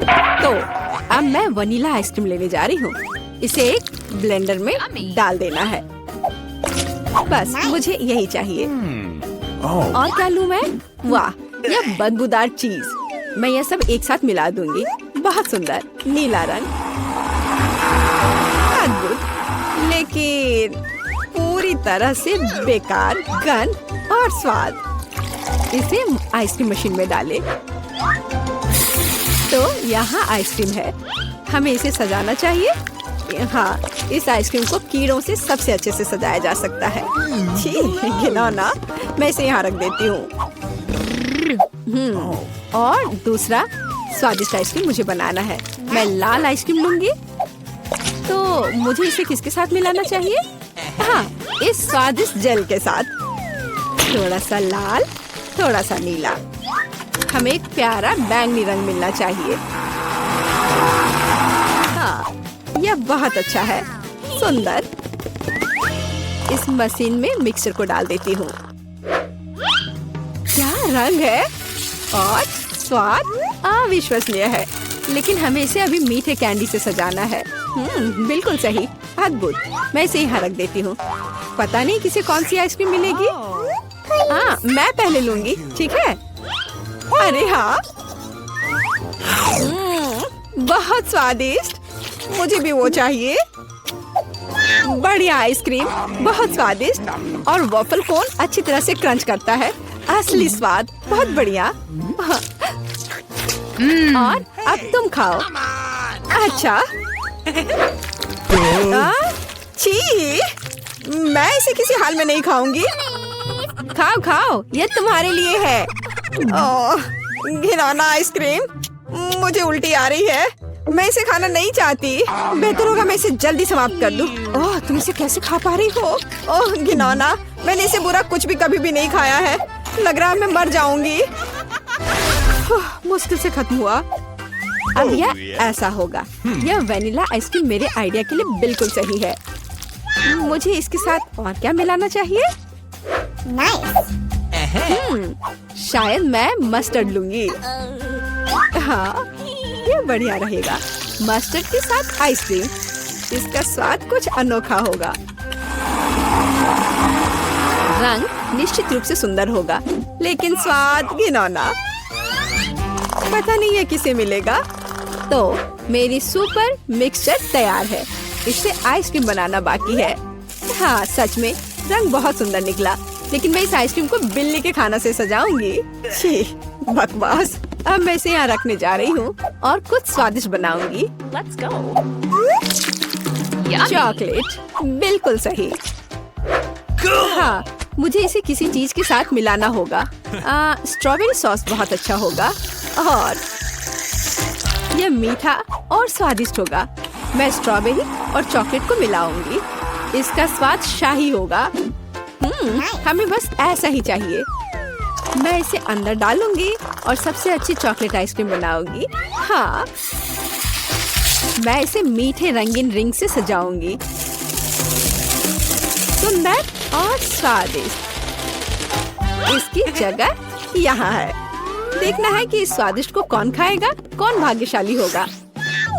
तो अब मैं वनीला आइसक्रीम लेने जा रही हूँ। इसे एक ब्लेंडर में डाल देना है। बस मुझे यही चाहिए। और क्या लूँ मैं? वाह, यह बदबूदार चीज। मैं यह सब एक साथ मिला दूंगी। बहुत सुंदर नीला रंग, अद्भुत, लेकिन पूरी तरह से बेकार गंध और स्वाद। इसे आइसक्रीम मशीन में डालें। तो यहाँ आइसक्रीम है। हमें इसे सजाना चाहिए। हाँ, इस आइसक्रीम को कीड़ों से सबसे अच्छे से सजाया जा सकता है। छी, घिनौना। मैं इसे यहाँ रख देती हूँ। और दूसरा स्वादिष्ट आइसक्रीम मुझे बनाना है। मैं लाल आइसक्रीम लूंगी। तो मुझे इसे किसके साथ मिलाना चाहिए? हाँ, इस स्वादिष्ट जेल के साथ। थोड़ा सा लाल, थोड़ा सा नीला। हमें एक प्यारा बैंगनी रंग मिलना चाहिए। हाँ, यह बहुत अच्छा है। सुंदर। इस मशीन में मिक्सचर को डाल देती हूँ। क्या रंग है और स्वाद अविश्वसनीय है। लेकिन हमें इसे अभी मीठे कैंडी से सजाना है। बिल्कुल सही, अद्भुत। मैं इसे यहाँ रख देती हूँ। पता नहीं किसे कौन सी आइसक्रीम मिलेगी। हाँ, मैं पहले लूंगी, ठीक है? अरे हाँ, बहुत स्वादिष्ट। मुझे भी वो चाहिए। बढ़िया आइसक्रीम, बहुत स्वादिष्ट। और वॉफल कोन अच्छी तरह से क्रंच करता है। असली स्वाद, बहुत बढ़िया। और अब तुम खाओ। अच्छा। छी, मैं इसे किसी हाल में नहीं खाऊंगी। खाओ खाओ, ये तुम्हारे लिए है। ओह, घिनौना आइसक्रीम। मुझे उल्टी आ रही है। मैं इसे खाना नहीं चाहती। बेहतर होगा मैं इसे जल्दी समाप्त कर दूं। ओह, तुम इसे कैसे खा पा रही हो? ओह घिनौना, मैंने इसे बुरा कुछ भी कभी भी नहीं खाया है। लग रहा है मैं मर जाऊंगी। मुश्किल से खत्म हुआ। अब यह ऐसा होगा। यह वेनिला आइसक्रीम मेरे आइडिया के लिए बिल्कुल सही है। मुझे इसके साथ और क्या मिलाना चाहिए? शायद मैं मस्टर्ड लूंगी। हाँ, ये बढ़िया रहेगा। मस्टर्ड के साथ आइसक्रीम। इसका स्वाद कुछ अनोखा होगा। रंग निश्चित रूप से सुंदर होगा, लेकिन स्वाद घिनौना। पता नहीं ये किसे मिलेगा। तो मेरी सुपर मिक्सचर तैयार है। इससे आइसक्रीम बनाना बाकी है। हाँ, सच में रंग बहुत सुंदर निकला। लेकिन मैं इस आइसक्रीम को बिल्ली के खाना से सजाऊंगी। छी, बकवास। अब मैं इसे यहाँ रखने जा रही हूँ और कुछ स्वादिष्ट बनाऊंगी। Let's go. चॉकलेट, बिल्कुल सही। हाँ, मुझे इसे किसी चीज के साथ मिलाना होगा। स्ट्रॉबेरी सॉस बहुत अच्छा होगा और यह मीठा और स्वादिष्ट होगा। मैं स्ट्रॉबेरी और चॉकलेट को मिलाऊंगी। इसका स्वाद शाही होगा। हमें बस ऐसा ही चाहिए। मैं इसे अंदर डालूंगी और सबसे अच्छी चॉकलेट आइसक्रीम बनाऊंगी। हाँ, मैं इसे मीठे रंगीन रिंग से सजाऊंगी। सुंदर और स्वादिष्ट। इसकी जगह यहाँ है। देखना है कि इस स्वादिष्ट को कौन खाएगा, कौन भाग्यशाली होगा।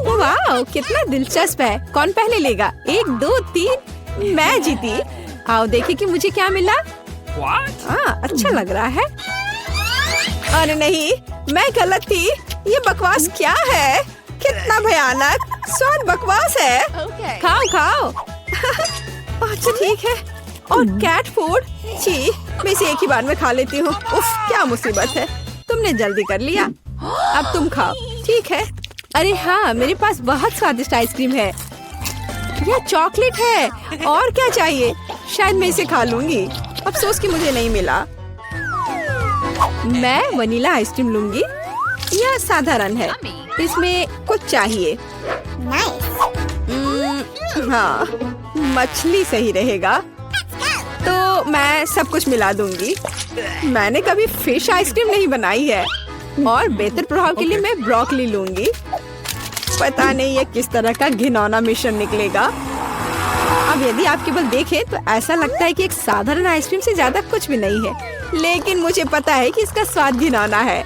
वाह, कितना दिलचस्प है। कौन पहले लेगा? 1, 2, 3। मैं जीती। आओ देखें कि मुझे क्या मिला। हाँ, अच्छा लग रहा है। अरे नहीं, मैं गलत थी। ये बकवास क्या है? कितना भयानक। स्वाद बकवास है। Okay. खाओ खाओ। अच्छा ठीक है। और कैट फूड। छी, मैं इसे एक ही बार में खा लेती हूँ। उफ, क्या मुसीबत है। तुमने जल्दी कर लिया। अब तुम खाओ, ठीक है? अरे हाँ, मेरे पास बहुत स्वादिष्ट आइसक्रीम है। यह चॉकलेट है। और क्या चाहिए? शायद मैं इसे खा लूंगी। अफसोस कि मुझे नहीं मिला। मैं वनीला आइसक्रीम लूंगी। यह साधारण है। इसमें कुछ चाहिए। हाँ, मछली सही रहेगा। तो मैं सब कुछ मिला दूंगी। मैंने कभी फिश आइसक्रीम नहीं बनाई है। और बेहतर प्रभाव के लिए मैं ब्रोकली लूंगी। पता नहीं ये किस तरह का घिनौना मिश्रण निकलेगा। अब यदि आप केवल देखें तो ऐसा लगता है कि एक साधारण आइसक्रीम से ज्यादा कुछ भी नहीं है। लेकिन मुझे पता है कि इसका स्वाद घिनौना है।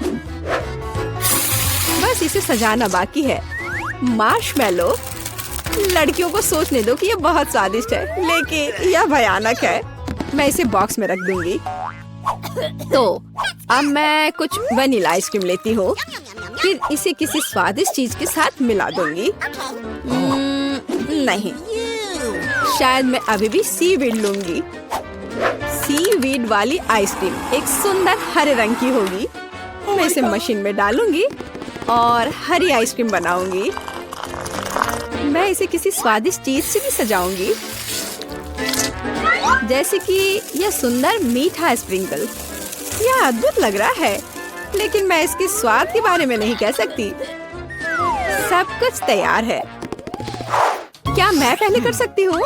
बस इसे सजाना बाकी है। मार्शमेलो, लड़कियों को सोचने दो कि ये बहुत स्वादिष्ट है, लेकिन यह भयानक है। मैं इसे बॉक्स में रख दूंगी। तो अब मैं कुछ वनीला आइसक्रीम लेती हूँ, फिर इसे किसी स्वादिष्ट चीज के साथ मिला दूंगी। नहीं, शायद मैं अभी भी सीवीड लूंगी। सीवीड वाली आइसक्रीम एक सुंदर हरे रंग की होगी। मैं इसे मशीन में डालूंगी और हरी आइसक्रीम बनाऊंगी। मैं इसे किसी स्वादिष्ट चीज से भी सजाऊंगी, जैसे कि यह सुंदर मीठा स्प्रिंकल। यह अद्भुत लग रहा है, लेकिन मैं इसके स्वाद के बारे में नहीं कह सकती। सब कुछ तैयार है। क्या मैं पहले कर सकती हूँ?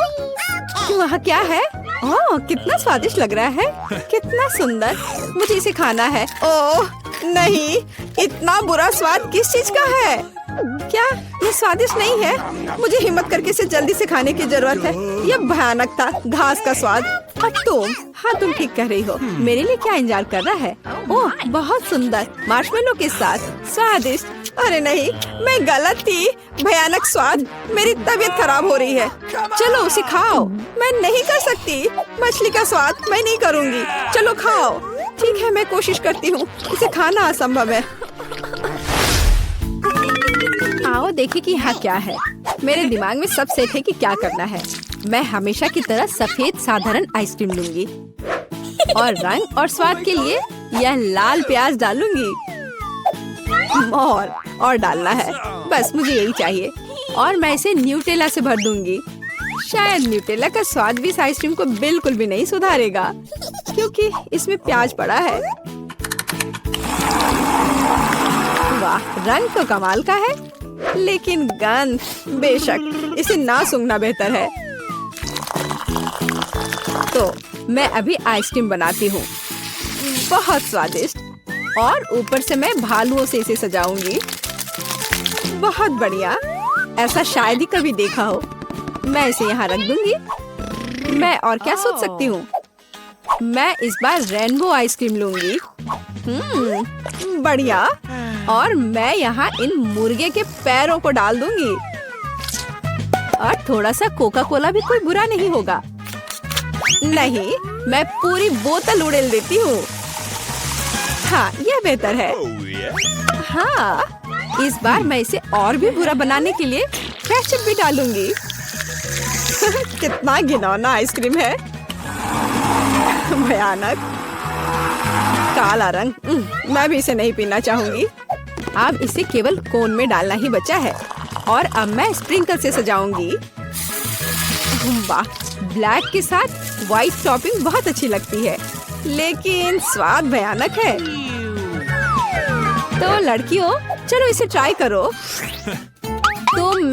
वहाँ क्या है? ओह, कितना स्वादिष्ट लग रहा है, कितना सुंदर। मुझे इसे खाना है। ओह नहीं, इतना बुरा स्वाद किस चीज का है? क्या ये स्वादिष्ट नहीं है? मुझे हिम्मत करके इसे जल्दी से खाने की जरूरत है। यह भयानक था, घास का स्वाद। अब तुम, हाँ तुम ठीक कह रही हो। मेरे लिए क्या इंतजार कर रहा है? ओह बहुत सुंदर, मार्शमेलो के साथ स्वादिष्ट। अरे नहीं, मैं गलत थी। भयानक स्वाद, मेरी तबीयत खराब हो रही है। चलो उसे खाओ। मैं नहीं कर सकती। मछली का स्वाद मैं नहीं करूँगी। चलो खाओ। ठीक है, मैं कोशिश करती हूँ। इसे खाना असंभव है। आओ देखें कि यहाँ क्या है। मेरे दिमाग में सब सेट है कि क्या करना है। मैं हमेशा की तरह सफेद साधारण आइसक्रीम लूंगी और रंग और स्वाद के लिए यह लाल प्याज डालूंगी। और डालना है, बस मुझे यही चाहिए। और मैं इसे न्यूटेला से भर दूंगी। शायद न्यूटेला का स्वाद भी इस आइसक्रीम को बिल्कुल भी नहीं सुधारेगा, क्योंकि इसमें प्याज पड़ा है। वाह, रंग तो कमाल का है, लेकिन गंध, बेशक इसे ना सूंघना बेहतर है। तो मैं अभी आइसक्रीम बनाती हूँ, बहुत स्वादिष्ट। और ऊपर से मैं भालुओं से इसे सजाऊंगी। बहुत बढ़िया, ऐसा शायद ही कभी देखा हो। मैं इसे यहाँ रख दूंगी। मैं और क्या सोच सकती हूँ? मैं इस बार रेनबो आइसक्रीम लूंगी। बढ़िया। और मैं यहाँ इन मुर्गे के पैरों को डाल दूंगी। और थोड़ा सा कोका कोला भी कोई बुरा नहीं होगा। नहीं, मैं पूरी बोतल उड़ेल देती हूँ। हाँ, यह बेहतर है। हाँ, इस बार मैं इसे और भी बुरा बनाने के लिए केचप भी डालूंगी। कितना घिनौना आइसक्रीम है, भयानक काला रंग। मैं भी इसे नहीं पीना चाहूंगी। अब इसे केवल कोन में डालना ही बचा है। और अब मैं स्प्रिंकल से सजाऊंगी। वाह, ब्लैक के साथ व्हाइट टॉपिंग बहुत अच्छी लगती है, लेकिन स्वाद भयानक है। तो लड़कियों, चलो इसे ट्राई करो। तुम,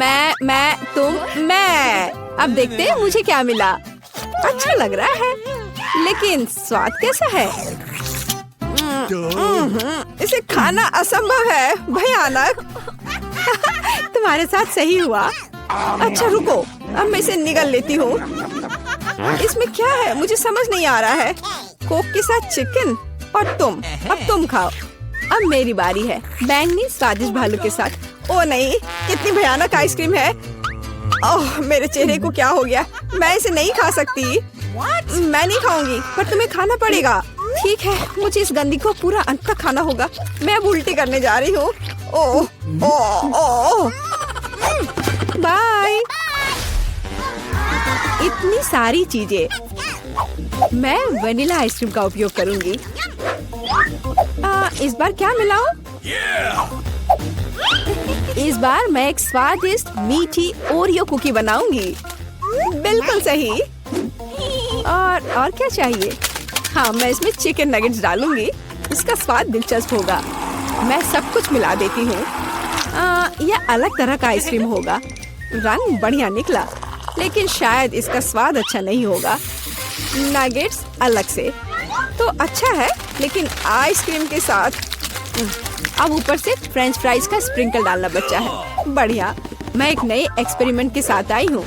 मैं। अब देखते हैं मुझे क्या मिला। अच्छा लग रहा है, लेकिन स्वाद कैसा है? इसे खाना असंभव है, भयानक। तुम्हारे साथ सही हुआ। अच्छा रुको, अब मैं इसे निगल लेती हूँ। इसमें क्या है मुझे समझ नहीं आ रहा है। कोक के साथ चिकन। और तुम, अब तुम खाओ। अब मेरी बारी है, बैंगनी स्वादिष्ट भालू के साथ। ओ नहीं, कितनी भयानक आइसक्रीम है। ओह, मेरे चेहरे को क्या हो गया? मैं इसे नहीं खा सकती। मैं नहीं खाऊंगी, पर तुम्हें खाना पड़ेगा। ठीक है, मुझे इस गंदी को पूरा अंत तक खाना होगा। मैं अब उल्टी करने जा रही हूँ। ओह, ओह, ओह। बाय। इतनी सारी चीजें। मैं वनीला आइसक्रीम का उपयोग करूंगी। इस बार क्या मिलाऊं? इस बार मैं एक स्वादिष्ट मीठी ओरियो कुकी बनाऊंगी। बिल्कुल सही। और क्या चाहिए? हाँ, मैं इसमें चिकन नगेट्स डालूंगी। इसका स्वाद दिलचस्प होगा। मैं सब कुछ मिला देती हूँ। यह अलग तरह का आइसक्रीम होगा। रंग बढ़िया निकला, लेकिन शायद इसका स्वाद अच्छा नहीं होगा। नगेट्स अलग से तो अच्छा है, लेकिन आइसक्रीम के साथ अब ऊपर से फ्रेंच फ्राइज का स्प्रिंकल डालना बचा है। बढ़िया। मैं एक नए एक्सपेरिमेंट के साथ आई हूँ।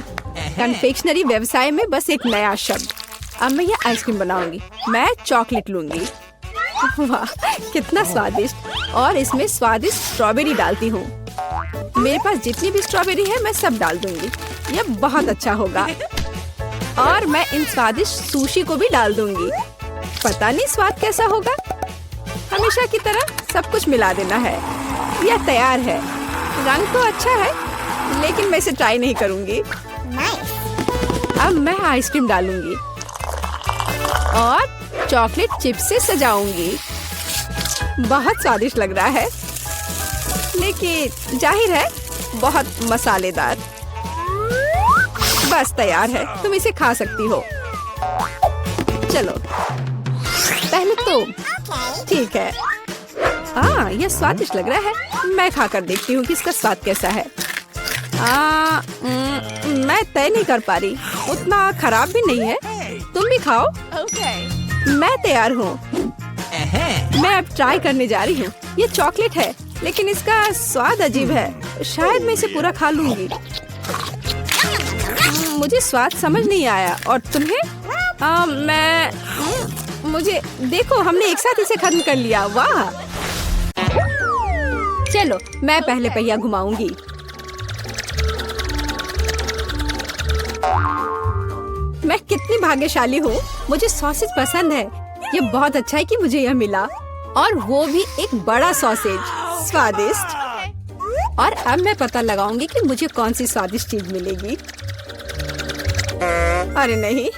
कन्फेक्शनरी व्यवसाय में बस एक नया शब्द। अब मैं ये आइसक्रीम बनाऊंगी। मैं चॉकलेट लूंगी। वाह, कितना स्वादिष्ट। और इसमें स्वादिष्ट स्ट्रॉबेरी डालती हूँ। मेरे पास जितनी भी स्ट्रॉबेरी है मैं सब डाल दूंगी। यह बहुत अच्छा होगा। और मैं इन स्वादिष्ट सुशी को भी डाल दूंगी। पता नहीं स्वाद कैसा होगा। हमेशा की तरह सब कुछ मिला देना है। यह तैयार है। रंग तो अच्छा है, लेकिन मैं इसे ट्राई नहीं करूंगी। अब मैं आइसक्रीम डालूंगी और चॉकलेट चिप्स से सजाऊंगी। बहुत स्वादिष्ट लग रहा है, लेकिन जाहिर है बहुत मसालेदार। बस तैयार है, तुम इसे खा सकती हो। चलो पहले तुम। ठीक है। यह स्वादिष्ट लग रहा है। मैं खाकर देखती हूँ कि इसका स्वाद कैसा है। मैं तय नहीं कर पा रही। उतना खराब भी नहीं है। तुम भी खाओ। मैं तैयार हूँ। मैं अब ट्राई करने जा रही हूँ। ये चॉकलेट है, लेकिन इसका स्वाद अजीब है। शायद मैं इसे पूरा खा लूंगी। मुझे स्वाद समझ नहीं आया। और तुम्हें? मुझे देखो, हमने एक साथ इसे खत्म कर लिया। वाह। चलो मैं पहले पहिया घुमाऊंगी। मैं कितनी भाग्यशाली हूँ। मुझे सॉसेज पसंद है। ये बहुत अच्छा है कि मुझे यह मिला, और वो भी एक बड़ा सॉसेज। स्वादिष्ट। और अब मैं पता लगाऊंगी कि मुझे कौन सी स्वादिष्ट चीज मिलेगी। अरे नहीं,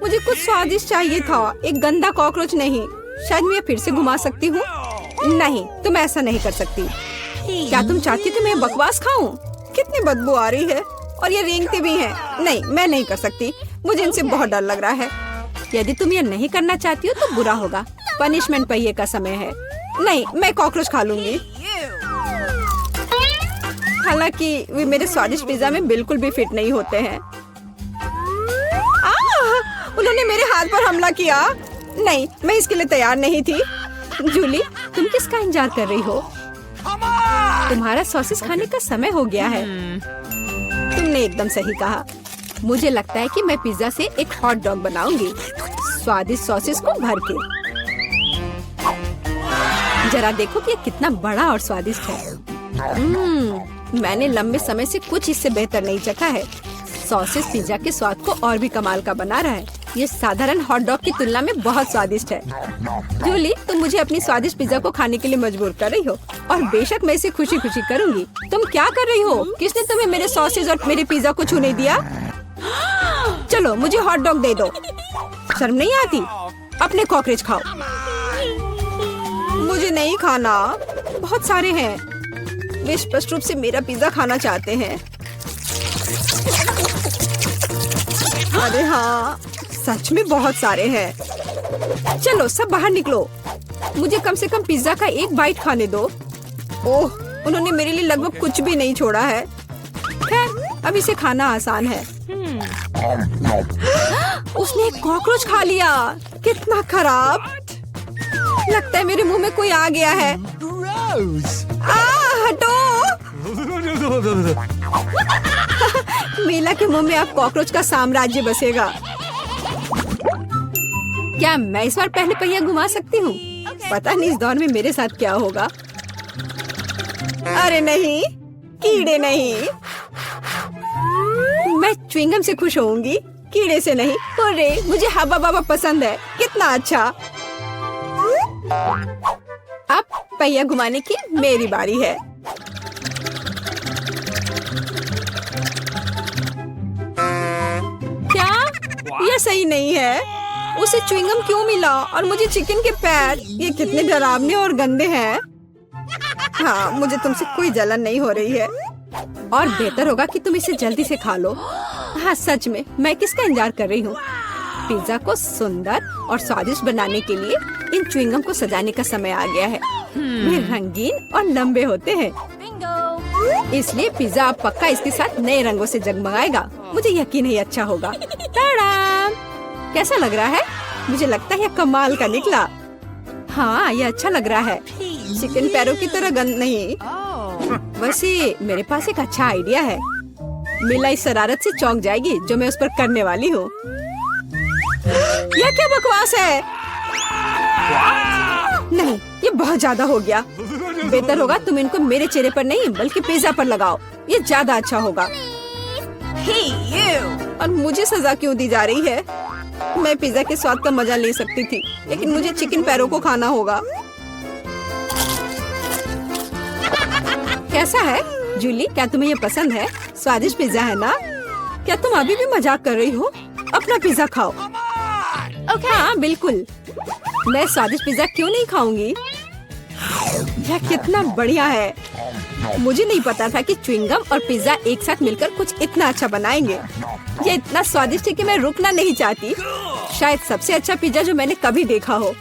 मुझे कुछ स्वादिष्ट चाहिए था, एक गंदा कॉकरोच नहीं। शायद मैं फिर से घुमा सकती हूँ। नहीं, तुम ऐसा नहीं कर सकती। क्या तुम चाहती हो कि मैं बकवास खाऊं? कितनी बदबू आ रही है, और ये रेंगते भी हैं। नहीं, मैं नहीं कर सकती। मुझे इनसे बहुत डर लग रहा है। यदि तुम ये नहीं करना चाहती हो तो बुरा होगा। पनिशमेंट पहिए का समय है। नहीं, मैं कॉकरोच खा लूंगी। हालांकि वे मेरे स्वादिष्ट पिज्जा में बिल्कुल भी फिट नहीं होते हैं। उन्होंने मेरे हाथ पर हमला किया। नहीं, मैं इसके लिए तैयार नहीं थी। जूली, तुम किसका इंतजार कर रही हो? तुम्हारा सॉसेस खाने का समय हो गया है। तुमने एकदम सही कहा। मुझे लगता है कि मैं पिज्जा से एक हॉट डॉग बनाऊंगी, स्वादिष्ट सॉसेस को भर के। जरा देखो कि ये कितना बड़ा और स्वादिष्ट है। मैंने लंबे समय से कुछ इससे बेहतर नहीं चखा है। सॉसेस पिज्जा के स्वाद को और भी कमाल का बना रहा है। ये साधारण हॉट डॉग की तुलना में बहुत स्वादिष्ट है। जूली, तुम मुझे अपनी स्वादिष्ट पिज्जा को खाने के लिए मजबूर कर रही हो, और बेशक मैं इसे खुशी खुशी करूंगी। तुम क्या कर रही हो? किसने तुम्हें मेरे सॉसेज और मेरे पिज्जा को छूने दिया? चलो मुझे हॉट डॉग दे दो। शर्म नहीं आती? अपने कॉकरोच खाओ। मुझे नहीं खाना। बहुत सारे हैं। वे स्पष्ट रूप से मेरा पिज्जा खाना चाहते हैं। अरे हाँ, सच में बहुत सारे हैं। चलो सब बाहर निकलो। मुझे कम से कम पिज्जा का एक बाइट खाने दो। ओह, उन्होंने मेरे लिए लगभग कुछ भी नहीं छोड़ा है। खैर, अब इसे खाना आसान है। उसने एक कॉकरोच खा लिया। कितना खराब। लगता है मेरे मुंह में कोई आ गया है। हटो। मीला के मुंह में अब कॉकरोच का साम्राज्य बसेगा। क्या मैं इस बार पहले पहिया घुमा सकती हूँ? पता नहीं इस दौर में मेरे साथ क्या होगा। अरे नहीं, कीड़े नहीं। मैं च्युइंगम से खुश होऊंगी, कीड़े से नहीं। अरे मुझे हब्बा बाबा पसंद है। कितना अच्छा। अब पहिया घुमाने की मेरी बारी है। क्या यह सही नहीं है? उसे च्युइंगम क्यों मिला और मुझे चिकन के पैर? ये कितने डरावने और गंदे हैं। हाँ, मुझे तुमसे कोई जलन नहीं हो रही है, और बेहतर होगा कि तुम इसे जल्दी से खा लो। हाँ सच में, मैं किसका इंतजार कर रही हूँ? पिज्जा को सुंदर और स्वादिष्ट बनाने के लिए इन च्युइंगम को सजाने का समय आ गया है। वे रंगीन और लंबे होते हैं, इसलिए पिज्जा अब पक्का इसके साथ नए रंगों से जगमगाएगा। मुझे यकीन है अच्छा होगा। टाडा! कैसा लग रहा है? मुझे लगता है यह कमाल का निकला। हाँ, यह अच्छा लग रहा है। चिकन पैरों की तरह गंद नहीं। वैसे मेरे पास एक अच्छा आइडिया है। मीला इस शरारत से चौंक जाएगी जो मैं उस पर करने वाली हूँ। यह क्या बकवास है? नहीं, ये बहुत ज्यादा हो गया। बेहतर होगा तुम इनको मेरे चेहरे पर नहीं बल्कि पिज्जा पर लगाओ, ये ज्यादा अच्छा होगा। और मुझे सजा क्यों दी जा रही है? मैं पिज्जा के स्वाद का मजा ले सकती थी, लेकिन मुझे चिकन पैरों को खाना होगा। कैसा है जूली, क्या तुम्हें ये पसंद है? स्वादिष्ट पिज्जा है ना? क्या तुम अभी भी मजाक कर रही हो? अपना पिज्जा खाओ। हाँ बिल्कुल, मैं स्वादिष्ट पिज्जा क्यों नहीं खाऊंगी? यह कितना बढ़िया है। मुझे नहीं पता था कि च्युइंगम और पिज्जा एक साथ मिलकर कुछ इतना अच्छा बनाएंगे। ये इतना स्वादिष्ट है कि मैं रुकना नहीं चाहती। शायद सबसे अच्छा पिज्जा जो मैंने कभी देखा हो।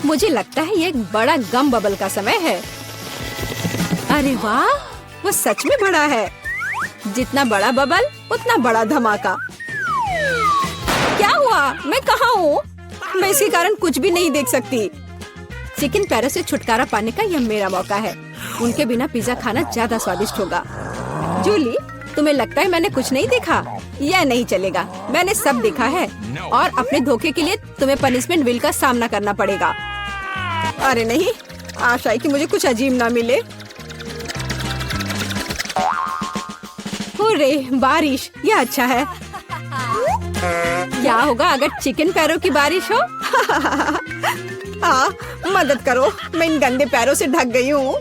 मुझे लगता है ये एक बड़ा गम बबल का समय है। अरे वाह, वो सच में बड़ा है। जितना बड़ा बबल उतना बड़ा धमाका। क्या हुआ? मैं कहाँ हूँ? मैं इसके कारण कुछ भी नहीं देख सकती। चिकन पैरों से छुटकारा पाने का यह मेरा मौका है। उनके बिना पिज्जा खाना ज्यादा स्वादिष्ट होगा। जूली, तुम्हें लगता है मैंने कुछ नहीं देखा? यह नहीं चलेगा, मैंने सब देखा है। और अपने धोखे के लिए तुम्हें पनिशमेंट बिल का सामना करना पड़ेगा। अरे नहीं, आशा है कि मुझे कुछ अजीब ना मिले। हुर्रे, बारिश, यह अच्छा है। क्या होगा अगर चिकन पैरों की बारिश हो? मदद करो, मैं इन गंदे पैरों से ढक गई हूँ।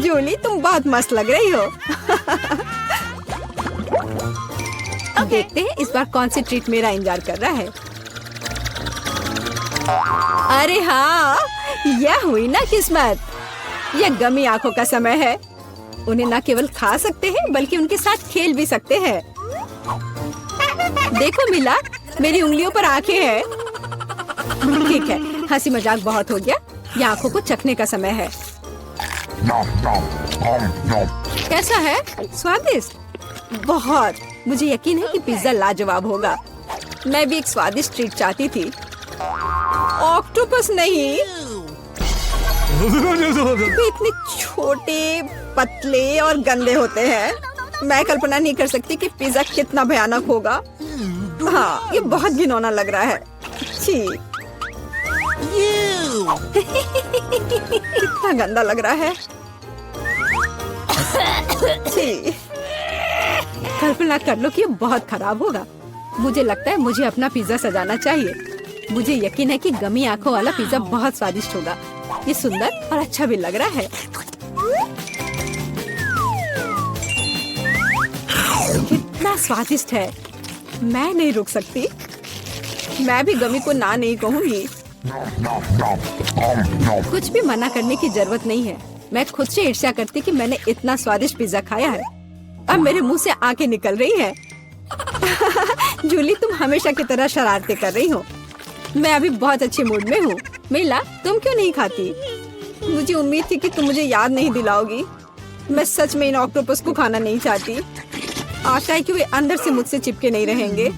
जूली, तुम बहुत मस्त लग रही हो। देखते हैं इस बार कौन सी ट्रीट मेरा इंतजार कर रहा है। अरे हाँ, यह हुई ना किस्मत। यह गमी आंखों का समय है। उन्हें न केवल खा सकते हैं बल्कि उनके साथ खेल भी सकते हैं। देखो मिला, मेरी उंगलियों पर आंखें हैं। ठीक है, हंसी मजाक बहुत हो गया। ये आंखों को चखने का समय है। कैसा है? स्वादिष्ट? बहुत। मुझे यकीन है कि पिज्जा लाजवाब होगा। मैं भी एक स्वादिष्ट ट्रीट चाहती थी। ऑक्टोपस नहीं। वे इतने छोटे, पतले और गंदे होते हैं। मैं कल्पना नहीं कर सकती कि पिज्जा कितना भयानक होगा। हाँ, ये बहुत घिनौना लग रहा है। छी। कितना गंदा लग रहा है। छी। कल्पना कर लो कि ये बहुत खराब होगा। मुझे लगता है मुझे अपना पिज्जा सजाना चाहिए। मुझे यकीन है कि गमी आंखों वाला पिज्जा बहुत स्वादिष्ट होगा। ये सुंदर और अच्छा भी लग रहा है। कितना स्वादिष्ट है। मैं नहीं रुक सकती। मैं भी गमी को ना नहीं कहूँगी। कुछ भी मना करने की जरूरत नहीं है। मैं खुद से ईर्ष्या करती कि मैंने इतना स्वादिष्ट पिज्जा खाया है। अब मेरे मुंह से आंखें निकल रही है। जूली, तुम हमेशा की तरह शरारतें कर रही हो। मैं अभी बहुत अच्छे मूड में हूँ। मिला, तुम क्यों नहीं खाती? मुझे उम्मीद थी कि तुम मुझे याद नहीं दिलाओगी। मैं सच में इन ऑक्टोपस को खाना नहीं चाहती। आशा है कि वे अंदर से मुझसे चिपके नहीं रहेंगे।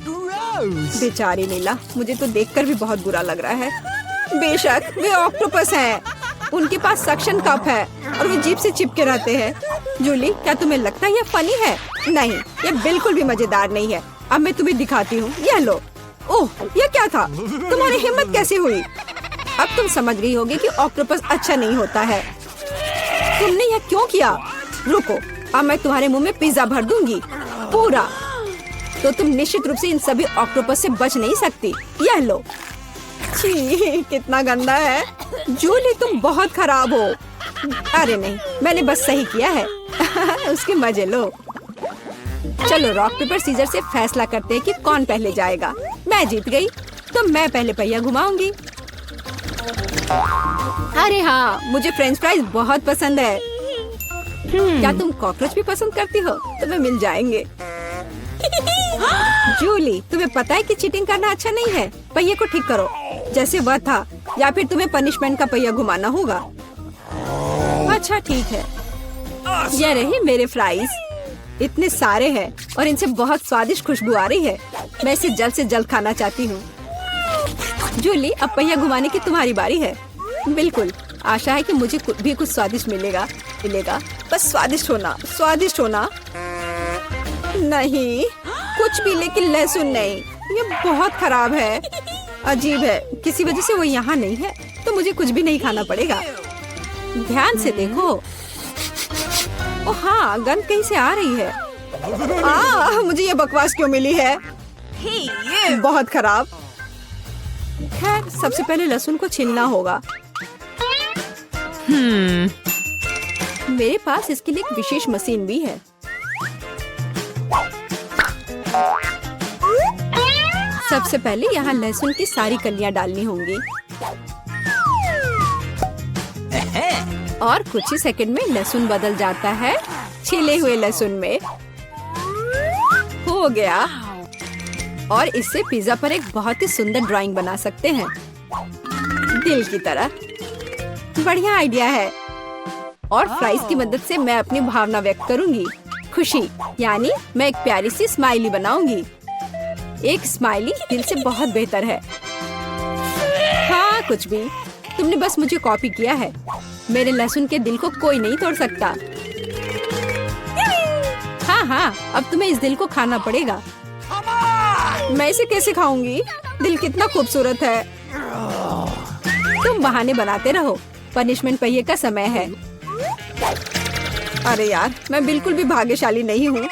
बेचारी नीला, मुझे तो देखकर भी बहुत बुरा लग रहा है। बेशक वे ऑक्टोपस हैं। उनके पास सक्शन कप है और वे जीभ से चिपके रहते हैं। जूली, क्या तुम्हें लगता है यह फनी है? नहीं, यह बिल्कुल भी मजेदार नहीं है। अब मैं तुम्हें दिखाती हूँ। यह लो। ओह, यह क्या था? तुम्हारी हिम्मत कैसे हुई? अब तुम समझ गई होगी कि ऑक्टोपस अच्छा नहीं होता है। तुमने यह क्यों किया? रुको, अब मैं तुम्हारे मुंह में पिज्जा भर दूंगी, पूरा। तो तुम निश्चित रूप से इन सभी ऑक्टोपस से बच नहीं सकती। यह लो। छी, कितना गंदा है। जूली, तुम बहुत खराब हो। अरे नहीं, मैंने बस सही किया है। उसके मजे लो। चलो रॉक पेपर सीजर से फैसला करते हैं कि कौन पहले जाएगा। मैं जीत गई, तो मैं पहले पहिया घुमाऊंगी। अरे हाँ, मुझे फ्रेंच फ्राइज बहुत पसंद है। क्या तुम कॉकरोच भी पसंद करती हो? तुम्हें मिल जाएंगे। जूली, तुम्हें पता है कि चीटिंग करना अच्छा नहीं है। पहिए को ठीक करो जैसे वह था, या फिर तुम्हें पनिशमेंट का पहिया घुमाना होगा। अच्छा ठीक है। ये रही मेरे फ्राइज। इतने सारे हैं और इनसे बहुत स्वादिष्ट खुशबू आ रही है। मैं इसे जल्द से जल्द खाना चाहती हूँ। जूली, अब पहिया घुमाने की तुम्हारी बारी है। बिल्कुल, आशा है कि मुझे भी कुछ स्वादिष्ट मिलेगा। बस स्वादिष्ट होना, स्वादिष्ट होना। नहीं, कुछ भी, लेकिन लहसुन नहीं। ये बहुत खराब है। अजीब है, किसी वजह से वो यहाँ नहीं है। तो मुझे कुछ भी नहीं खाना पड़ेगा। ध्यान से देखो। ओ हाँ, गंध कहीं से आ रही है। मुझे ये बकवास क्यों मिली है? बहुत खराब। खैर, सबसे पहले लहसुन को छीलना होगा। मेरे पास इसके लिए एक विशेष मशीन भी है। सबसे पहले यहाँ लहसुन की सारी कलियां डालनी होंगी और कुछ ही सेकंड में लहसुन बदल जाता है छिले हुए लहसुन में। हो गया। और इससे पिज्जा पर एक बहुत ही सुंदर ड्राइंग बना सकते हैं, दिल की तरह। बढ़िया आइडिया है। और फ्राइज की मदद से मैं अपनी भावना व्यक्त करूंगी, खुशी। यानी मैं एक प्यारी सी स्माइली बनाऊंगी। एक स्माइली दिल से बहुत बेहतर है। हाँ, कुछ भी। तुमने बस मुझे कॉपी किया है। मेरे लहसुन के दिल को कोई नहीं तोड़ सकता। हाँ, अब तुम्हें इस दिल को खाना पड़ेगा। मैं इसे कैसे खाऊंगी? दिल कितना खूबसूरत है। तुम बहाने बनाते रहो। पनिशमेंट पहिए का समय है। अरे यार, मैं बिल्कुल भी भाग्यशाली नहीं हूँ।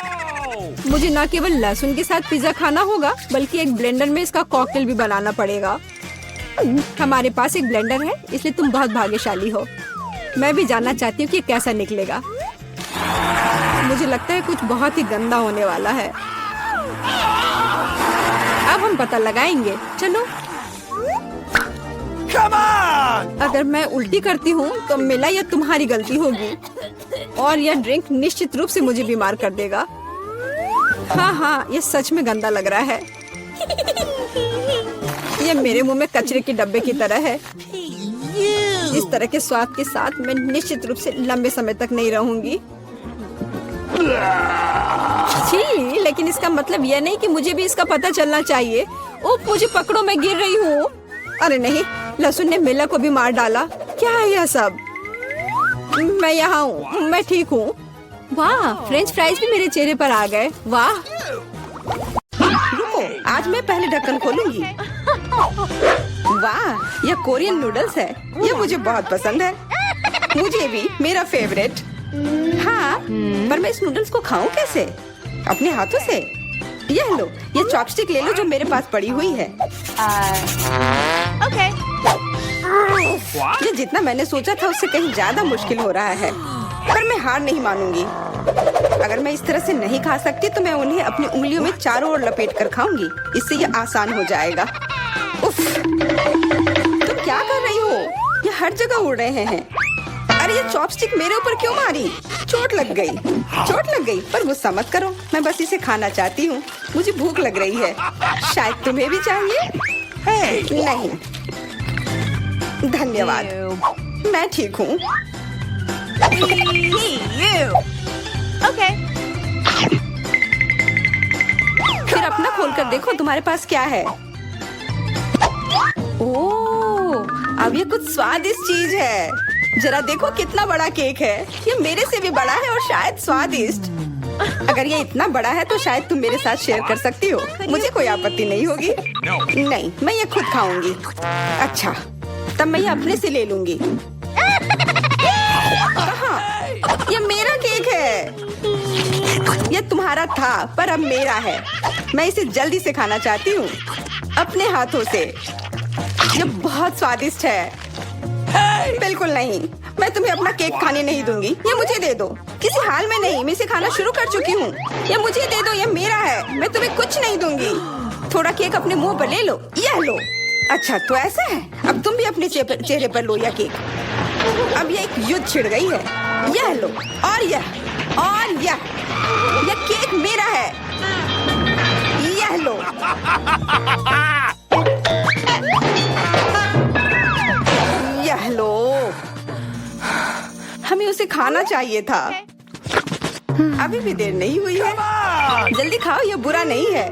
मुझे न केवल लहसुन के साथ पिज्जा खाना होगा, बल्कि एक ब्लेंडर में इसका कॉकटेल भी बनाना पड़ेगा। हमारे पास एक ब्लेंडर है, इसलिए तुम बहुत भाग्यशाली हो। मैं भी जानना चाहती हूँ कि कैसा निकलेगा। मुझे लगता है कुछ बहुत ही गंदा होने वाला है। अब हम पता लगाएंगे। चलो। अगर मैं उल्टी करती हूँ तो मेरा या तुम्हारी गलती होगी और यह ड्रिंक निश्चित रूप से मुझे बीमार कर देगा। हाँ, ये सच में गंदा लग रहा है। ये मेरे मुंह में कचरे के डब्बे की तरह है। इस तरह के स्वाद के साथ मैं निश्चित रूप से लंबे समय तक नहीं रहूंगी। छी, लेकिन इसका मतलब यह नहीं कि मुझे भी इसका पता चलना चाहिए। ओह, मुझे पकड़ो, मैं गिर रही हूँ। अरे नहीं, लहसुन ने मिला को भी मार डाला। क्या है यह सब? मैं यहाँ हूँ, मैं ठीक हूँ। वाह, फ्रेंच फ्राइज भी मेरे चेहरे पर आ गए। वाह। रुको, आज मैं पहले ढक्कन खोलूंगी। वाह, यह कोरियन नूडल्स है। यह मुझे बहुत पसंद है। मुझे भी, मेरा फेवरेट। हाँ, पर मैं इस नूडल्स को खाऊं कैसे? अपने हाथों से? यह लो, ये चॉपस्टिक ले लो जो मेरे पास पड़ी हुई है। ओके। ये जितना मैंने सोचा था उससे कहीं ज्यादा मुश्किल हो रहा है, पर मैं हार नहीं मानूंगी। अगर मैं इस तरह से नहीं खा सकती तो मैं उन्हें अपनी उंगलियों में चारों ओर लपेट कर खाऊंगी। इससे ये आसान हो जाएगा। उफ, तुम क्या कर रही हो? ये हर जगह उड़ रहे हैं। अरे ये चॉपस्टिक मेरे ऊपर क्यों मारी? चोट लग गई। पर गुस्सा मत करो, मैं बस इसे खाना चाहती हूँ। मुझे भूख लग रही है। शायद तुम्हें भी चाहिए? नहीं, धन्यवाद। मैं ठीक हूँ। ओके। फिर अपना खोल कर देखो तुम्हारे पास क्या है। ओह, अब ये कुछ स्वादिष्ट चीज है। जरा देखो कितना बड़ा केक है। ये मेरे से भी बड़ा है और शायद स्वादिष्ट। अगर ये इतना बड़ा है तो शायद तुम मेरे साथ शेयर कर सकती हो। मुझे कोई आपत्ति नहीं होगी। नहीं, मैं ये खुद खाऊंगी। अच्छा, तब मैं ये अपने से ले लूंगी। कहाँ? ये मेरा केक है। ये तुम्हारा था, पर अब मेरा है। मैं इसे जल्दी से खाना चाहती हूँ, अपने हाथों से। ये बहुत स्वादिष्ट है। बिल्कुल नहीं, मैं तुम्हें अपना केक खाने नहीं दूंगी। ये मुझे दे दो। किसी हाल में नहीं, मैं इसे खाना शुरू कर चुकी हूँ। ये मुझे दे दो, ये मेरा है। मैं तुम्हें कुछ नहीं दूंगी। थोड़ा केक अपने मुंह पर ले लो। यह लो। अच्छा, तो ऐसा है। अब तुम भी अपने चेहरे पर लो यह केक। अब ये एक युद्ध छिड़ गई है। यह लो, और यह केक मेरा है। यह लो। यह लो। हमें उसे खाना चाहिए था। अभी भी देर नहीं हुई है। जल्दी खाओ, यह बुरा नहीं है।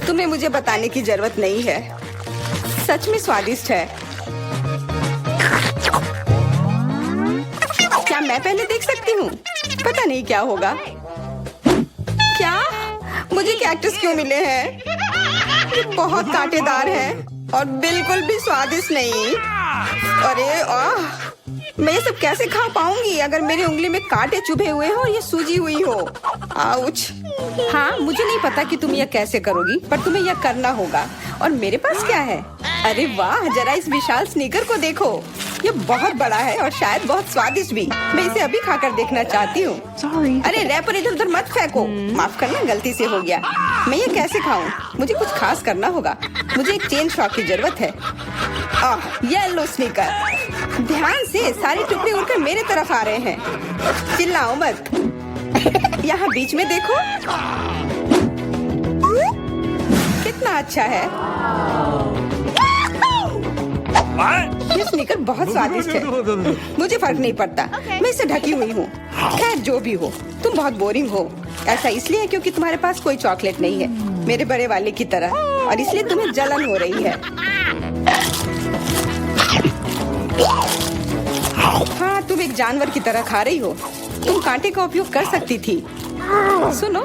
तुम्हें मुझे बताने की जरूरत नहीं है। सच में स्वादिष्ट है। क्या मैं पहले देख सकती हूँ? पता नहीं क्या होगा। क्या मुझे कैक्टस क्यों मिले हैं? ये बहुत कांटेदार है और बिल्कुल भी स्वादिष्ट नहीं। अरे मैं ये सब कैसे खा पाऊंगी अगर मेरी उंगली में कांटे चुभे हुए हो और ये सूजी हुई हो। आउच। हाँ, मुझे नहीं पता कि तुम यह कैसे करोगी, पर तुम्हें यह करना होगा। और मेरे पास क्या है? अरे वाह, जरा इस विशाल स्नीकर को देखो। ये बहुत बड़ा है और शायद बहुत स्वादिष्ट भी। मैं इसे अभी खाकर देखना चाहती हूँ। अरे रैपर इधर उधर मत फेंको। माफ करना, गलती से हो गया। मैं ये कैसे खाऊं? मुझे कुछ खास करना होगा। मुझे एक चेन शॉक की जरूरत है। Yellow sneaker. ध्यान से, सारे टुकड़े उड़कर मेरे तरफ आ रहे हैं। चिल्लाओ मत। यहाँ बीच में देखो, कितना अच्छा है। ये स्नीकर बहुत स्वादिष्ट है। मुझे फर्क नहीं पड़ता, मैं इसे ढकी हुई हूँ। खैर जो भी हो, तुम बहुत बोरिंग हो। ऐसा इसलिए है क्योंकि तुम्हारे पास कोई चॉकलेट नहीं है, मेरे बड़े वाले की तरह, और इसलिए तुम्हें जलन हो रही है। हाँ, तुम एक जानवर की तरह खा रही हो। तुम कांटे का उपयोग कर सकती थी। सुनो,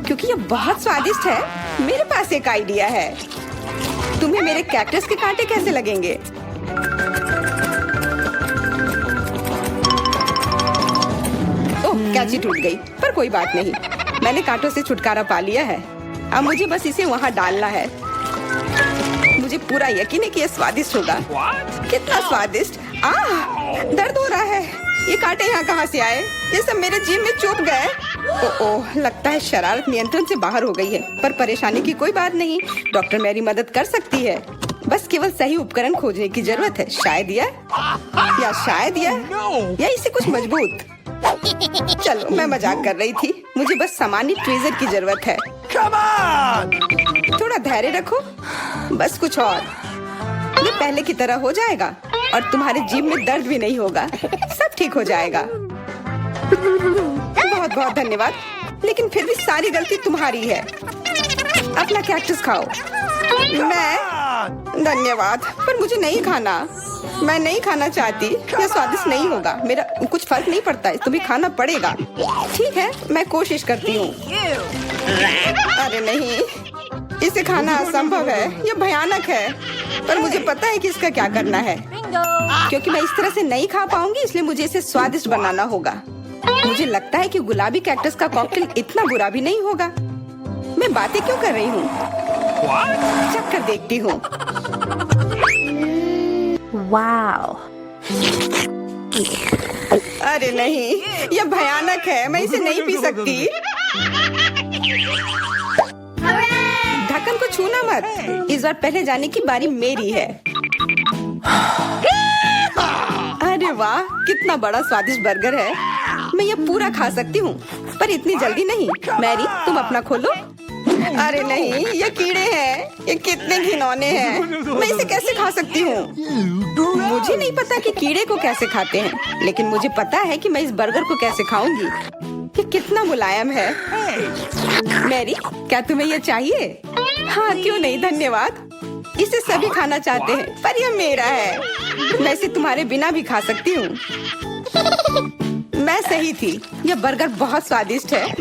क्योंकि ये बहुत स्वादिष्ट है, मेरे पास एक आइडिया है। तुम्हें मेरे कैक्टस के कांटे कैसे लगेंगे? ओह, कैंची टूट गई, पर कोई बात नहीं। मैंने कांटों से छुटकारा पा लिया है। अब मुझे बस इसे वहाँ डालना है। मुझे पूरा यकीन है कि यह स्वादिष्ट होगा। कितना स्वादिष्ट! दर्द हो रहा है। ये कांटे यहाँ कहाँ से आए? ये सब मेरे जीभ में चुभ गए। ओह, लगता है शरारत नियंत्रण से बाहर हो गई है, पर परेशानी की कोई बात नहीं। डॉक्टर मेरी मदद कर सकती है। बस केवल सही उपकरण खोजने की जरूरत है। शायद या इसे कुछ मजबूत। चलो, मैं मजाक कर रही थी। मुझे बस सामान्य ट्वीजर की जरूरत है। थोड़ा धैर्य रखो, बस कुछ और। ये पहले की तरह हो जाएगा और तुम्हारे जीभ में दर्द भी नहीं होगा। सब ठीक हो जाएगा। बहुत बहुत धन्यवाद, लेकिन फिर भी सारी गलती तुम्हारी है। अपना कैक्टस खाओ। धन्यवाद, पर मुझे नहीं खाना। मैं नहीं खाना चाहती। यह स्वादिष्ट नहीं होगा। मेरा कुछ फर्क नहीं पड़ता है, तुम्हें खाना पड़ेगा। ठीक है, मैं कोशिश करती हूँ। अरे नहीं, इसे खाना असंभव है। यह भयानक है, पर मुझे पता है कि इसका क्या करना है। क्योंकि मैं इस तरह से नहीं खा पाऊंगी, इसलिए मुझे इसे स्वादिष्ट बनाना होगा। मुझे लगता है कि गुलाबी कैक्टस का कॉकटेल इतना बुरा भी नहीं होगा। मैं बातें क्यों कर रही हूँ? चख कर देखती हूँ। Wow. अरे नहीं, यह भयानक है। मैं इसे नहीं पी सकती। ढक्कन को छूना मत। इस बार पहले जाने की बारी मेरी है। अरे वाह, कितना बड़ा स्वादिष्ट बर्गर है। मैं ये पूरा खा सकती हूँ, पर इतनी जल्दी नहीं। मैरी, तुम अपना खोलो। अरे नहीं, ये कीड़े हैं। ये कितने घिनौने हैं। मैं इसे कैसे खा सकती हूँ? मुझे नहीं पता कि कीड़े को कैसे खाते हैं, लेकिन मुझे पता है कि मैं इस बर्गर को कैसे खाऊंगी। ये कितना मुलायम है। मैरी, क्या तुम्हें ये चाहिए? हाँ, क्यों नहीं, धन्यवाद। इसे सभी खाना चाहते हैं, पर यह मेरा है। मैं इसे तुम्हारे बिना भी खा सकती हूँ। मैं सही थी, यह बर्गर बहुत स्वादिष्ट है।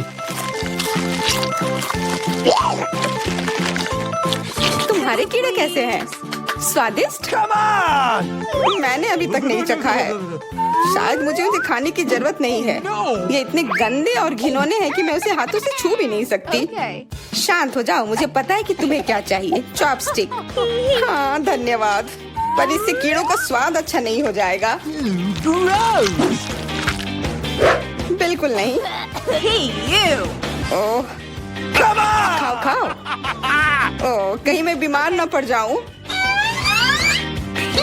तुम्हारे कीड़े कैसे हैं? स्वादिष्ट? मैंने अभी तक नहीं चखा है। शायद मुझे उसे खाने की जरूरत नहीं है। ये इतने गंदे और घिनौने हैं कि मैं उसे हाथों से छू भी नहीं सकती। शांत हो जाओ, मुझे पता है कि तुम्हें क्या चाहिए। चॉपस्टिक। हाँ, धन्यवाद, पर इससे कीड़ों का स्वाद अच्छा नहीं हो जाएगा। बिल्कुल नहीं। ओह, खाओ खाओ। ओह, कहीं मैं बीमार न पड़ जाऊं।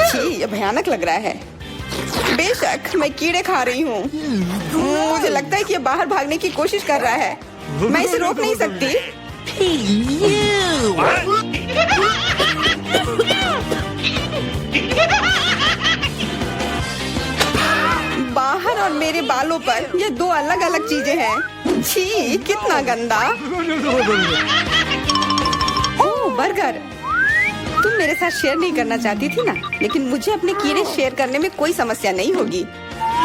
छी, ये भयानक लग रहा है। बेशक मैं कीड़े खा रही हूँ। मुझे लगता है कि ये बाहर भागने की कोशिश कर रहा है। मैं इसे रोक नहीं सकती। बाहर और मेरे बालों पर ये दो अलग अलग चीजें हैं। छी, कितना गंदा। ओह, बर्गर। तुम मेरे साथ शेयर नहीं करना चाहती थी ना, लेकिन मुझे अपने कीड़े शेयर करने में कोई समस्या नहीं होगी।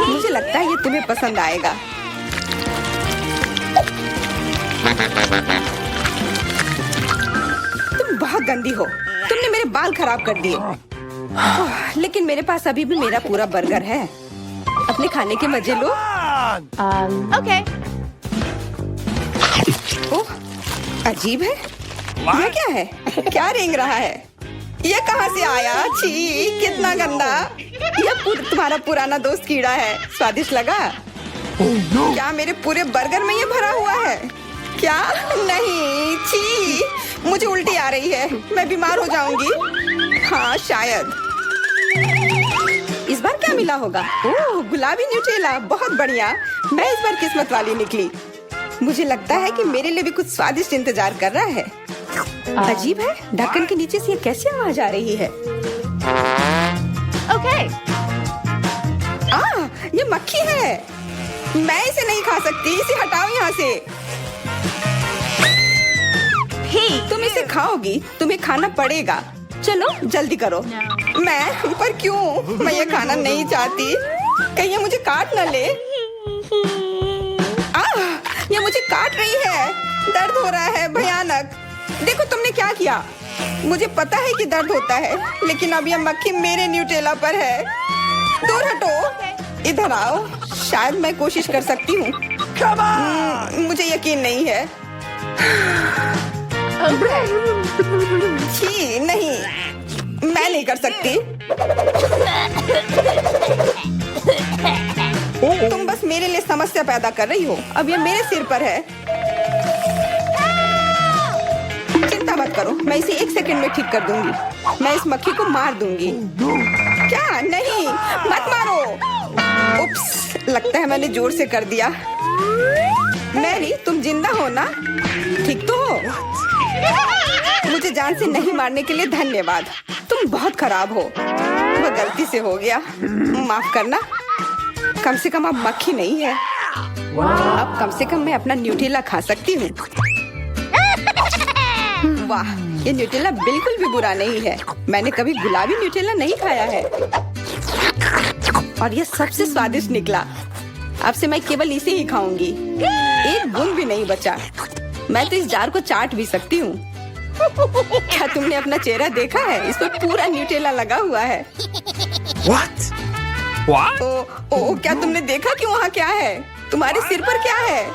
मुझे लगता है ये तुम्हें पसंद आएगा। तुम बहुत गंदी हो। तुमने मेरे बाल खराब कर दिए। लेकिन मेरे पास अभी भी मेरा पूरा बर्गर है। अपने खाने के मजे लो। Okay. ओह, अजीब है। ये क्या है? क्या रेंग रहा है? ये कहाँ से आया? छी, कितना गंदा। तुम्हारा पुराना दोस्त कीड़ा है। स्वादिष्ट लगा? क्या मेरे पूरे बर्गर में ये भरा हुआ है? क्या? नहीं, छी, मुझे उल्टी आ रही है। मैं बीमार हो जाऊंगी। हाँ, शायद। इस बार क्या मिला होगा? ओह, गुलाबी न्यूटेला, बहुत बढ़िया। मैं इस बार किस्मत वाली निकली। मुझे लगता है कि मेरे लिए भी कुछ स्वादिष्ट इंतजार कर रहा है। अजीब है, ढक्कन के नीचे से ये कैसी आवाज आ रही है? Okay. ये मक्खी है। मैं इसे नहीं खा सकती। इसे हटाओ यहाँ से। तुम इसे खाओगी? तुम्हें खाना पड़ेगा। चलो जल्दी करो। मैं पर क्यों? मैं ये खाना नहीं चाहती। कहीं ये मुझे काट न ले। ये मुझे काट रही है। दर्द हो रहा है भयानक। देखो तुमने क्या किया। मुझे पता है कि दर्द होता है, लेकिन अब यह मक्खी मेरे न्यूटेला पर है। दूर हटो। इधर आओ। शायद मैं कोशिश कर सकती हूँ। मुझे यकीन नहीं है। छी, नहीं, मैं नहीं कर सकती। तुम बस मेरे लिए समस्या पैदा कर रही हो। अब ये मेरे सिर पर है। चिंता मत करो, मैं इसे 1 सेकंड में ठीक कर दूंगी। मैं इस मक्खी को मार दूंगी। क्या? नहीं, मत मारो। उप्स, लगता है मैंने जोर से कर दिया। मैरी, तुम जिंदा हो ना? ठीक तो हो? मुझे जान से नहीं मारने के लिए धन्यवाद। तुम बहुत खराब हो। वो गलती से हो गया, माफ करना। कम से कम अब मक्खी नहीं है। अब कम से कम मैं अपना न्यूटेला खा सकती हूँ। वाह, ये न्यूटेला बिल्कुल भी बुरा नहीं है। मैंने कभी गुलाबी न्यूटेला नहीं खाया है और ये सबसे स्वादिष्ट निकला। अब से मैं केवल इसे ही खाऊंगी। एक बूंद भी नहीं बचा। मैं तो इस जार को चाट भी सकती हूँ। क्या तुमने अपना चेहरा देखा है? इस पर पूरा न्यूटेला लगा हुआ है। What? What? ओ, क्या तुमने देखा कि वहाँ क्या है? तुम्हारे सिर पर क्या है?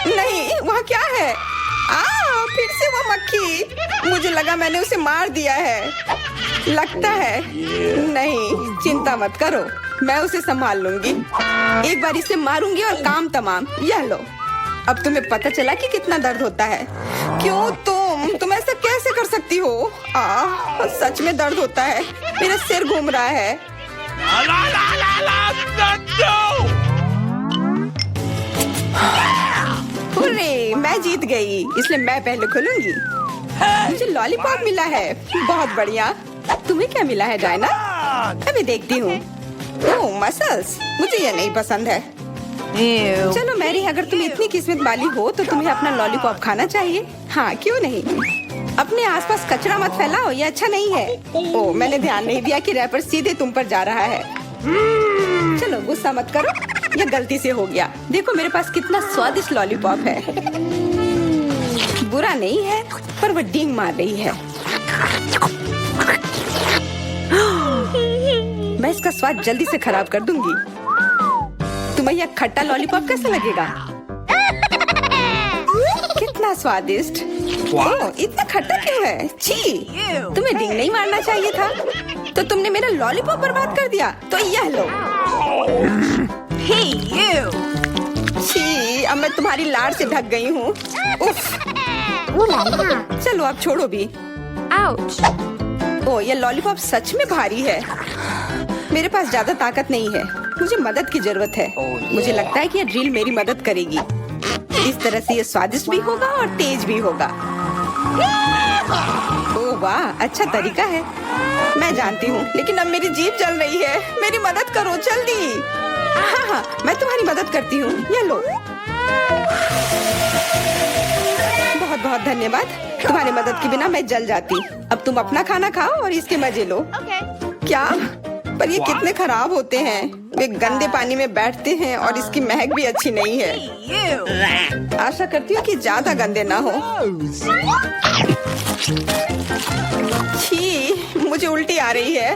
नहीं, वहाँ क्या है? फिर से वो मक्खी। मुझे लगा मैंने उसे मार दिया है। लगता है नहीं। चिंता मत करो, मैं उसे संभाल लूंगी। एक बार इसे मारूंगी और काम तमाम। यह लो। अब तुम्हें पता चला कि कितना दर्द होता है। क्यों तुम ऐसा कैसे कर सकती हो? सच में दर्द होता है। मेरा सिर घूम रहा है। हुर्रे, मैं जीत गई, इसलिए मैं पहले खोलूंगी। मुझे लॉलीपॉप मिला है। बहुत बढ़िया। तुम्हें क्या मिला है डायना? अभी देखती हूँ। ओह, मसल्स। मुझे ये नहीं पसंद है। चलो मैरी, अगर तुम इतनी किस्मत वाली हो तो तुम्हें अपना लॉलीपॉप खाना चाहिए। हाँ, क्यों नहीं। अपने आसपास कचरा मत फैलाओ, ये अच्छा नहीं है। ओह, मैंने ध्यान नहीं दिया कि रैपर सीधे तुम पर जा रहा है। चलो गुस्सा मत करो, ये गलती से हो गया। देखो मेरे पास कितना स्वादिष्ट लॉलीपॉप है। बुरा नहीं है, पर वो डींग मार रही है। मैं इसका स्वाद जल्दी से खराब कर दूंगी। तुम्हें यह खट्टा लॉलीपॉप कैसा लगेगा? कितना स्वादिष्ट। ओह, इतना खट्टा क्यों है? छी, तुम्हें डींग नहीं मारना चाहिए था। तो तुमने मेरा लॉलीपॉप बर्बाद कर दिया। तो यह लो। Hey, you! छी, अब मैं तुम्हारी लाड़ से ढक गई हूँ। उफ। चलो अब छोड़ो भी। Ouch! ओह, ये लॉलीपॉप सच में भारी है। मेरे पास ज्यादा ताकत नहीं है। मुझे मदद की जरूरत है। मुझे लगता है कि ये ड्रिल मेरी मदद करेगी। इस तरह से ये स्वादिष्ट भी होगा और तेज भी होगा। ओह वाह, अच्छा तरीका है। मैं जानती हूँ, लेकिन अब मेरी जीभ जल रही है। मेरी मदद करो जल्दी। हाँ, मैं तुम्हारी मदद करती हूँ। ये लो। बहुत बहुत धन्यवाद। तुम्हारी मदद के बिना मैं जल जाती। अब तुम अपना खाना खाओ और इसके मजे लो। Okay. क्या? पर ये कितने खराब होते हैं। वे गंदे पानी में बैठते हैं और इसकी महक भी अच्छी नहीं है। You! आशा करती हूँ कि ज्यादा गंदे ना हो। छी, मुझे उल्टी आ रही है।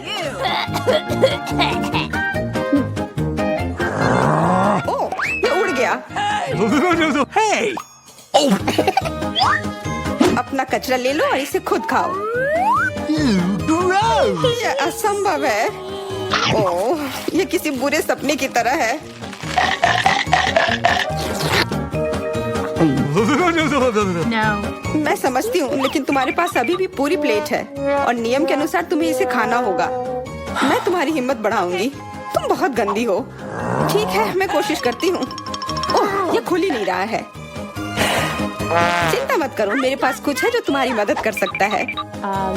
ओह, ये उड़ गया। Hey! अपना कचरा ले लो और इसे खुद खाओ। Gross! ये असंभव है। ओह, ये किसी बुरे सपने की तरह है। No. मैं समझती हूँ, लेकिन तुम्हारे पास अभी भी पूरी प्लेट है और नियम के अनुसार तुम्हें इसे खाना होगा। मैं तुम्हारी हिम्मत बढ़ाऊंगी। तुम बहुत गंदी हो। ठीक है, मैं कोशिश करती हूँ। ओह, ये खुल ही नहीं रहा है। चिंता मत करो, मेरे पास कुछ है जो तुम्हारी मदद कर सकता है।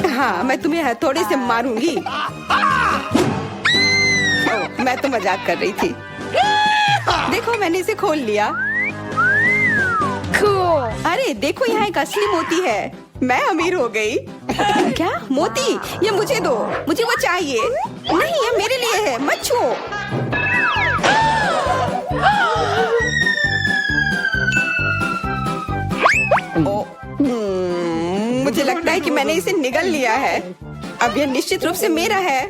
हाँ, मैं तुम्हें हथौड़े से मारूंगी। ओह, मैं तो मजाक कर रही थी। देखो, मैंने इसे खोल लिया। Cool. अरे देखो, यहाँ एक असली मोती है। मैं अमीर हो गई। क्या मोती? ये मुझे दो, मुझे वो चाहिए। नहीं, ये मेरे लिए है, मत छुओ। मुझे लगता है कि मैंने इसे निगल लिया है। अब यह निश्चित रूप से मेरा है।